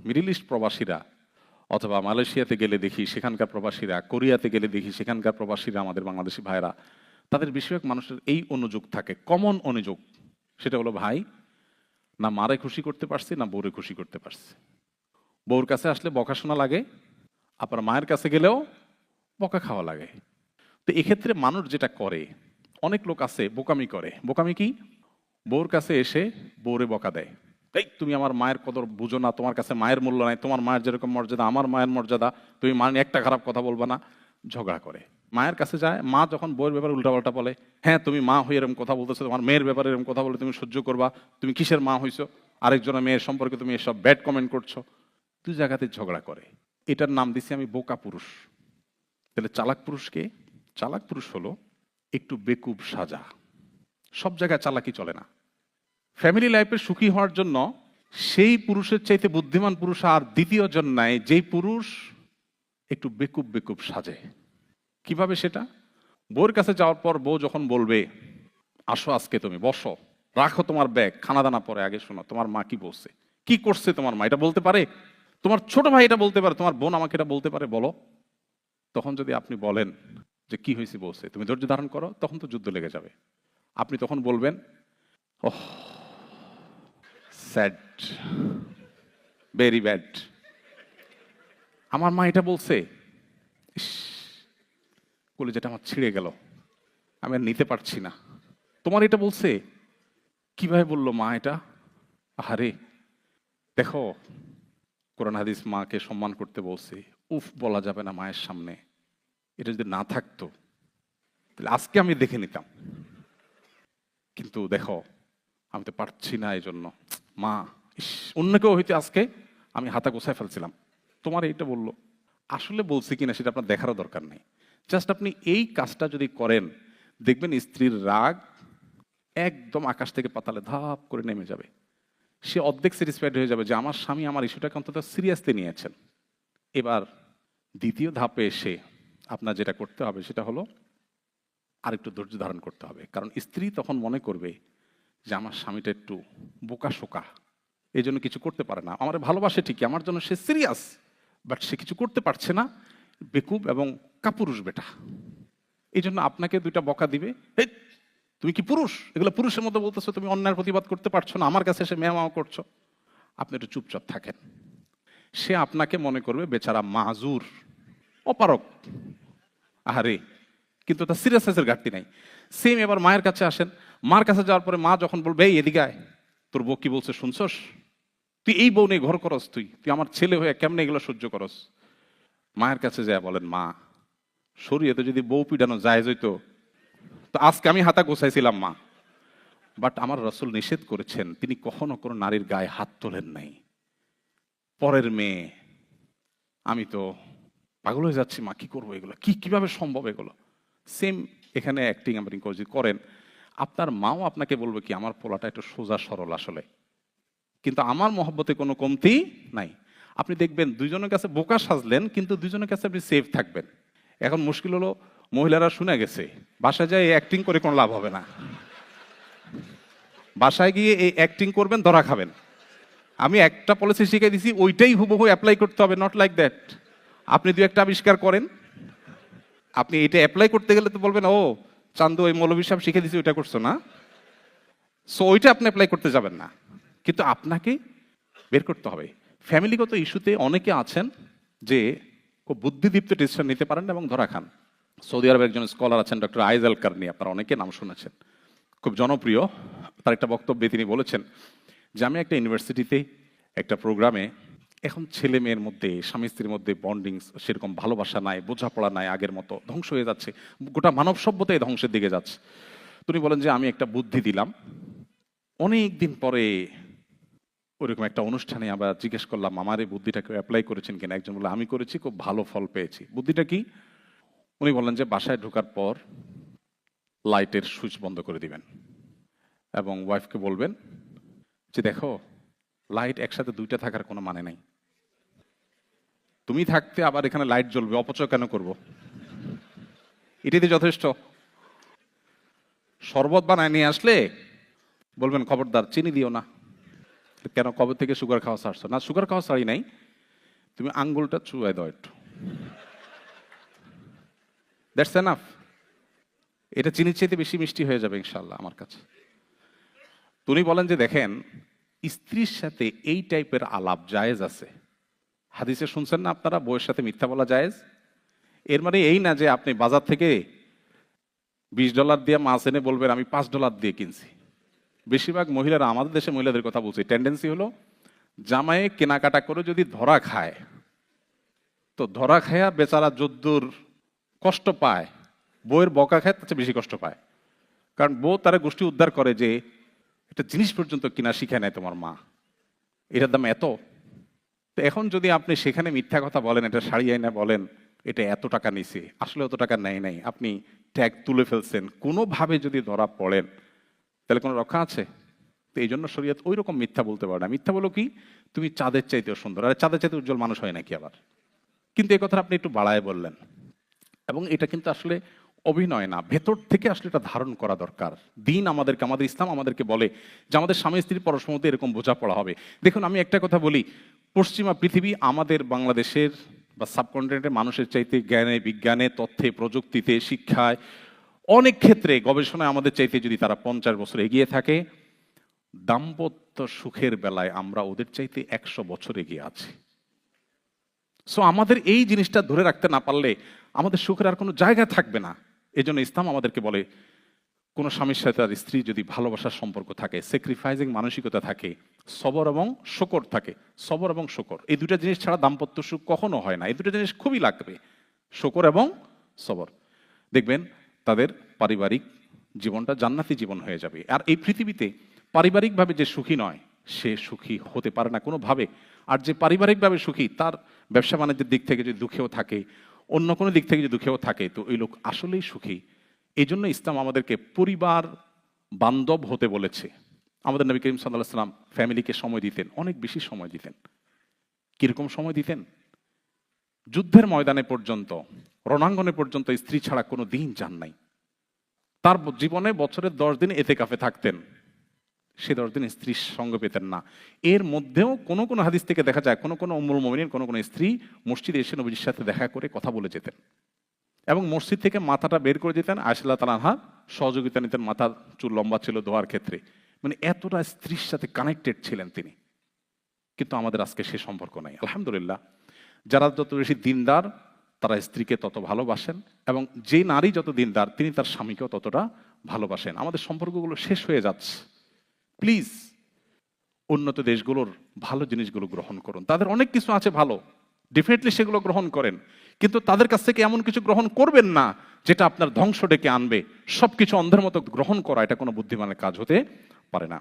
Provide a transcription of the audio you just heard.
Middle east প্রবাসীরা অথবা মালয়েশিয়াতে গেলে দেখি সেখানকার প্রবাসীরা, কোরিয়াতে গেলে দেখি সেখানকার প্রবাসীরা, আমাদের বাংলাদেশি ভাইরা, তাদের বেশিরভাগ মানুষের এই অনুযোগ থাকে, কমন অনুযোগ। সেটা হলো, ভাই না মারে খুশি করতে পারছি না বউরে খুশি করতে পারছি। বউর কাছে আসলে বকা শোনা লাগে, আবার মায়ের কাছে গেলেও বকা খাওয়া লাগে। তো এক্ষেত্রে মানুষ যেটা করে, অনেক লোক আছে বোকামি করে। বোকামি কি? বউর কাছে এসে বউরে বকা দেয়, এই তুমি আমার মায়ের কদর বুঝো না, তোমার কাছে মায়ের মূল্য নাই, তোমার মায়ের যেরকম মর্যাদা আমার মায়ের মর্যাদা, তুমি মা নিয়ে একটা খারাপ কথা বলবা না। ঝগড়া করে, মায়ের কাছে যায়। মা যখন বউয়ের ব্যাপারে উল্টাপাল্টা বলে, হ্যাঁ তুমি মা হয়ে এরকম কথা বলতেছো, তোমার মেয়ের ব্যাপারে এরকম কথা বলে তুমি সহ্য করবা, তুমি কিসের মা হইছো, আরেকজনের মেয়ের সম্পর্কে তুমি এসব ব্যাড কমেন্ট করছো, তুই জায়গাতে ঝগড়া করে। এটার নাম দিছি আমি বোকা পুরুষ। তাহলে চালাক পুরুষকে, চালাক পুরুষ হলো একটু বেকুব সাজা। সব জায়গায় চালাকি চলে না। ফ্যামিলি লাইফে সুখী হওয়ার জন্য সেই পুরুষের চাইতে বুদ্ধিমান পুরুষ আর দ্বিতীয় জন নাই, যেই পুরুষ একটু বেকুব বেকুব সাজে। কিভাবে সেটা? বউর কাছে যাওয়ার পর বউ যখন বলবে, আসো আজকে তুমি বসো, রাখো তোমার ব্যাগ, খানা দানা পরে আগে শোনো তোমার মা কি বলছে, কি করছে তোমার মা, এটা বলতে পারে? তোমার ছোট ভাই এটা বলতে পারে, তোমার বোন আমাকে এটা বলতে পারে, বলো। তখন যদি আপনি বলেন যে কি হয়েছে বলছে, তুমি ধৈর্য ধারণ করো, তখন তো যুদ্ধ লেগে যাবে। আপনি তখন বলবেন, ওহ স্যাড, ভেরি ব্যাড, আমার মা এটা বলছে, ইস, কলিজাটা আমার ছিঁড়ে গেল, আমি আর নিতে পারছি না। তোমার এটা বলছে, কিভাবে বললো মা এটা? আরে দেখো, কোরআন হাদিস মাকে সম্মান করতে বলছে, উফ বলা যাবে না মায়ের সামনে, এটা যদি না থাকতো তাহলে আজকে আমি দেখে নিতাম, কিন্তু দেখো আমি তো পারছি না, এই জন্য মা, ইস, অন্য কেউ হইতে আজকে আমি হাতা গোছায় ফেলছিলাম, তোমার এইটা বললো। আসলে বলছে কিনা সেটা আপনার দেখারও দরকার নেই। জাস্ট আপনি এই কাজটা যদি করেন, দেখবেন স্ত্রীর রাগ একদম আকাশ থেকে পাতালে ধাপ করে নেমে যাবে। সে অর্ধেক স্যাটিসফাইড হয়ে যাবে যে আমার স্বামী আমার ইস্যুটাকে অন্তত সিরিয়াসলি নিয়েছেন। এবার দ্বিতীয় ধাপে এসে আপনার যেটা করতে হবে সেটা হলো আরেকটু ধৈর্য ধারণ করতে হবে। কারণ স্ত্রী তখন মনে করবে যে আমার স্বামীটা একটু বোকা শোকা, এই জন্য কিছু করতে পারে না, আমার ভালোবাসে ঠিকই, আমার জন্য সে সিরিয়াস, বাট সে কিছু করতে পারছে না, বেকুব এবং কাপুরুষ বেটা। এই জন্য আপনাকে দুইটা বকা দিবে, এই তুমি কি পুরুষ, এগুলো পুরুষের মধ্যে বলতেছো, তুমি অন্যায়ের প্রতিবাদ করতে পারছো না, আমার কাছে এসে মেয়া করছো। আপনি একটু চুপচাপ থাকেন। সে আপনাকে মনে করবে বেচারা মাজুর, অপারক, আহারে, কিন্তু তার সিরিয়াসনেসের ঘাটতি নাই। সেম এবার মায়ের কাছে আসেন, মার কাছে যাওয়ার পরে মা যখন বলবে, এই এদিকে আয়, তোর বউ কি বলছে শুনছস, তুই এই বউ নিয়ে ঘর করস, তুই তুই আমার ছেলে হয়ে কেমনে এগুলো সহ্য করস। মায়ের কাছে যায় বলেন, মা শরীয়তে যদি বউ পিটানো জায়েজ হইতো তো আজকে আমি হাতা গোছাইছিলাম মা, বাট আমার রাসূল নিষেধ করেছেন, তিনি কখনো কোনো নারীর গায়ে হাত তোলেন নাই, পরের মেয়ে, আমি তো পাগল হয়ে যাচ্ছি মা, কি করবো এগুলো, কিভাবে সম্ভব এগুলো। সেম এখানে অ্যাক্টিং আপনি যদি করেন, আপনার মাও আপনাকে বলবে কি, আমার পোলাটা একটু সোজা সরল আসলে, কিন্তু আমার মহব্বতে কোনো কমতি নাই। আপনি দেখবেন দুইজনের কাছে বোকা সাজলেন, কিন্তু দুইজনের কাছে আপনি সেফ থাকবেন। এখন মুশকিল হলো, মহিলারা শুনে গেছে, বাসায় যায় অ্যাক্টিং করে কোনো লাভ হবে না, বাসায় গিয়ে এই অ্যাক্টিং করবেন, ধরা খাবেন। আমি একটা পলিসি শিখে দিছি, ওইটাই হুবহু অ্যাপ্লাই করতে হবে, নট লাইক দ্যাট। আপনি দু একটা আবিষ্কার করেন, আপনি এটা অ্যাপ্লাই করতে গেলে তো বলবেন, ও চান্দু ওই মৌলভী সাহেব শিখে দিছি, ওইটা করছো না, সো ওইটা আপনি অ্যাপ্লাই করতে যাবেন না, কিন্তু আপনাকে বের করতে হবে। ফ্যামিলিগত ইস্যুতে অনেকে আছেন যে খুব বুদ্ধিদীপ্ত ডিসিশন নিতে পারেন এবং ধরা খান। সৌদি আরবের একজন স্কলার আছেন ডক্টর আইজ আল কারনি, আপনারা অনেকে নাম শুনেছেন, খুব জনপ্রিয়। তার একটা বক্তব্যে তিনি বলেছেন যে আমি একটা ইউনিভার্সিটিতে একটা প্রোগ্রামে, এখন ছেলে মেয়ের মধ্যে, স্বামী স্ত্রীর মধ্যে বন্ডিং সেরকম ভালোবাসা নাই, বোঝাপড়া নাই, আগের মতো ধ্বংস হয়ে যাচ্ছে, গোটা মানব সভ্যতাই ধ্বংসের দিকে যাচ্ছে। তিনি বলেন যে আমি একটা বুদ্ধি দিলাম। অনেক দিন পরে ওইরকম একটা অনুষ্ঠানে আবার জিজ্ঞেস করলাম, আমার এই বুদ্ধিটাকে অ্যাপ্লাই করেছেন কিনা। একজন বললো আমি করেছি, খুব ভালো ফল পেয়েছি। বুদ্ধিটা কি? উনি বললেন যে বাসায় ঢোকার পর লাইটের সুইচ বন্ধ করে দিবেন এবং ওয়াইফকে বলবেন যে দেখো, লাইট একসাথে দুইটা থাকার কোনো মানে নাই, তুমি থাকতে আবার এখানে লাইট জ্বলবে, অপচয় কেন করব, এটাই তো যথেষ্ট। শরবত বানায় নিয়ে আসলে বলবেন খবরদার চিনি দিও না, কেন, কবে থেকে সুগার খাওয়া ছাড়ছো? না, সুগার খাওয়া ছাড়ি নাই, তুমি আঙ্গুলটা চুয়াই দাও একটু, দ্যাটস এনাফ। এটা চিনির চাইতে বেশি মিষ্টি হয়ে যাবে ইনশাল্লাহ আমার কাছে। তুমি বলেন যে দেখেন, স্ত্রীর সাথে এই টাইপের আলাপ জায়েজ আছে। হাদিসে শুনছেন না আপনারা, বউয়ের সাথে মিথ্যা বলা জায়েজ? এর মানে এই না যে আপনি বাজার থেকে $20 দিয়ে মাছ এনে বলবেন আমি $5 দিয়ে কিনছি। বেশিরভাগ মহিলারা, আমাদের দেশে মহিলাদের কথা বলছি, টেন্ডেন্সি হলো জামাইয়ে কেনাকাটা করে যদি ধরা খায়, তো ধরা খায়া বেচারা যদ্দুর কষ্ট পায়, বউয়ের বকা খায় তার চেয়ে বেশি কষ্ট পায়। কারণ বউ তারা গোষ্ঠী উদ্ধার করে যে একটা জিনিস পর্যন্ত কিনা শিখায় নেয় তোমার মা, এটার দাম এত। তো এখন যদি আপনি সেখানে মিথ্যা কথা বলেন, এটা শাড়ি আইনা বলেন এটা এত টাকা নিছে, আসলে অত টাকা নেয় নাই, আপনি ট্যাগ তুলে ফেলছেন, কোনোভাবে যদি ধরা পড়েন তাহলে কোনো রক্ষা আছে? তো এই জন্য শরীয়ত ওই রকম মিথ্যা বলতে পারে না। মিথ্যা বলো কি, তুমি চাঁদের চাইতেও সুন্দর, আর চাঁদের চাইতে উজ্জ্বল মানুষ হয় নাকি আবার? কিন্তু এই কথা আপনি একটু বাড়ায় বললেন, এবং এটা কিন্তু আসলে অভিনয় না, ভেতর থেকে আসলে এটা ধারণ করা দরকার। দিন আমাদেরকে, আমাদের ইসলাম আমাদেরকে বলে যে আমাদের স্বামী স্ত্রীর পরস্পর মধ্যে এরকম বোঝাপড়া হবে। দেখুন, আমি একটা কথা বলি, পশ্চিমা পৃথিবী আমাদের বাংলাদেশের বা সাবকন্টিনেন্টের মানুষের চাইতে জ্ঞানে, বিজ্ঞানে, তথ্যে, প্রযুক্তিতে, শিক্ষায়, অনেক ক্ষেত্রে গবেষণায় আমাদের চাইতে যদি তারা 50 বছর এগিয়ে থাকে, দাম্পত্য সুখের বেলায় আমরা ওদের চাইতে 100 বছর এগিয়ে আছি। সো আমাদের এই জিনিসটা ধরে রাখতে না পারলে আমাদের সুখের আর কোনো জায়গা থাকবে না। এই জন্য ইসলাম আমাদেরকে বলে, কোনো স্বামীর সাথে তার স্ত্রী যদি ভালোবাসার সম্পর্ক থাকে, স্যাক্রিফাইসিং মানসিকতা থাকে, সবর এবং শকর থাকে, সবর এবং শকর, এই দুটা জিনিস ছাড়া দাম্পত্য সুখ কখনো হয় না। এই দুটো জিনিস খুবই লাগবে, শকর এবং সবর। দেখবেন তাদের পারিবারিক জীবনটা জান্নাতি জীবন হয়ে যাবে। আর এই পৃথিবীতে পারিবারিকভাবে যে সুখী নয়, সে সুখী হতে পারে না কোনোভাবে। আর যে পারিবারিকভাবে সুখী, তার ব্যবসা বাণিজ্যের দিক থেকে যদি দুঃখেও থাকে, অন্য কোনো দিক থেকে যদি দুঃখেও থাকে, তো ওই লোক আসলেই সুখী। এই জন্য ইসলাম আমাদেরকে পরিবার বান্ধব হতে বলেছে। আমাদের নবী করিম সাল্লাল্লাহু আলাইহি ওয়াসাল্লাম ফ্যামিলিকে সময় দিতেন, অনেক বেশি সময় দিতেন। কিরকম সময় দিতেন? যুদ্ধের ময়দানে পর্যন্ত, রণাঙ্গনে পর্যন্ত স্ত্রী ছাড়া কোনো দিন যান নাই। তার জীবনে বছরের 10 দিন এতেকাফে থাকতেন, সে 10 দিন স্ত্রীর সঙ্গ পেতেন না। এর মধ্যেও কোনো কোনো হাদিস থেকে দেখা যায় কোনো কোনো উম্মুল মুমিনিন, কোনো কোনো স্ত্রী মসজিদে এসে নবীর সাথে দেখা করে কথা বলে যেতেন, এবং মসজিদ থেকে মাথাটা বের করে দিতেন। আয়েশা রাদিয়াল্লাহু তাআলা সহযোগিতা নিতেন, মাথার চুল লম্বা ছিল দোয়ার ক্ষেত্রে। মানে এতটা স্ত্রীর সাথে কানেক্টেড ছিলেন তিনি। কিন্তু আমাদের আজকে সে সম্পর্ক নাই। আলহামদুলিল্লাহ, যারা যত বেশি দিনদার তারা স্ত্রীকে তত ভালোবাসেন, এবং যে নারী যত দিনদার তিনি তার স্বামীকেও ততটা ভালোবাসেন। আমাদের সম্পর্কগুলো শেষ হয়ে যাচ্ছে। প্লিজ উন্নত দেশগুলোর ভালো জিনিসগুলো গ্রহণ করুন। তাদের অনেক কিছু আছে ভালো, ডেফিনেটলি সেগুলো গ্রহণ করেন, কিন্তু তাদের কাছ থেকে এমন কিছু গ্রহণ করবেন না যেটা আপনার ধ্বংস ডেকে আনবে। সবকিছু অন্ধের মতো গ্রহণ করা এটা কোনো বুদ্ধিমানের কাজ হতে পারে না।